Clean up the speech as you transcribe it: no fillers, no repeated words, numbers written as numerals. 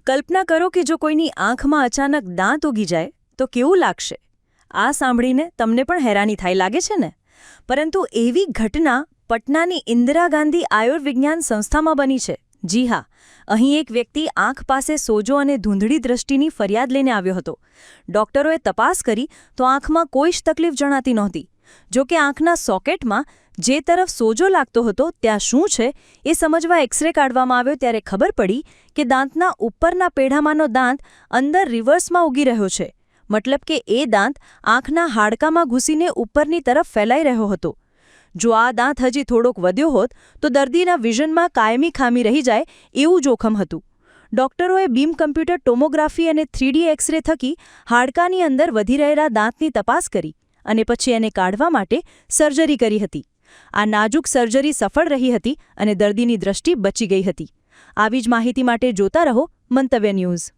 કલ્પના કરો કે જો કોઈની આંખમાં અચાનક દાંત ઉગી જાય તો કેવું લાગશે? આ સાંભળીને તમને પણ હેરાની થાય લાગે છે ને? પરંતુ એવી ઘટના પટનાની ઇન્દિરા ગાંધી આયુર્વિજ્ઞાન સંસ્થામાં બની છે. જી હા, અહીં એક વ્યક્તિ આંખ પાસે સોજો અને ધૂંધળી દ્રષ્ટિની ફરિયાદ લઈને આવ્યો હતો. ડોક્ટરોએ તપાસ કરી તો આંખમાં કોઈ જ તકલીફ જણાતી નહોતી. જો કે આંખના સોકેટમાં જે તરફ સોજો લાગતો હતો ત્યાં શું છે એ સમજવા એક્સરે કાઢવામાં આવ્યો ત્યારે ખબર પડી કે દાંતના ઉપરના પેઢામાંનો દાંત અંદર રિવર્સમાં ઉગી રહ્યો છે. મતલબ કે એ દાંત આંખના હાડકામાં ઘૂસીને ઉપરની તરફ ફેલાઈ રહ્યો હતો. જો આ દાંત હજી થોડોક વધ્યો હોત તો દર્દીના વિઝનમાં કાયમી ખામી રહી જાય એવું જોખમ હતું. ડોક્ટરોએ બીમ કમ્પ્યુટર ટોમોગ્રાફી અને 3D એક્સરે થકી હાડકાની અંદર વધી રહેલા દાંતની તપાસ કરી અને પછી એને કાઢવા માટે સર્જરી કરી હતી. આ નાજુક સર્જરી સફળ રહી હતી અને દર્દીની દ્રષ્ટિ બચી ગઈ હતી. આવી જ માહિતી માટે જોતા રહો મંતવ્ય ન્યૂઝ.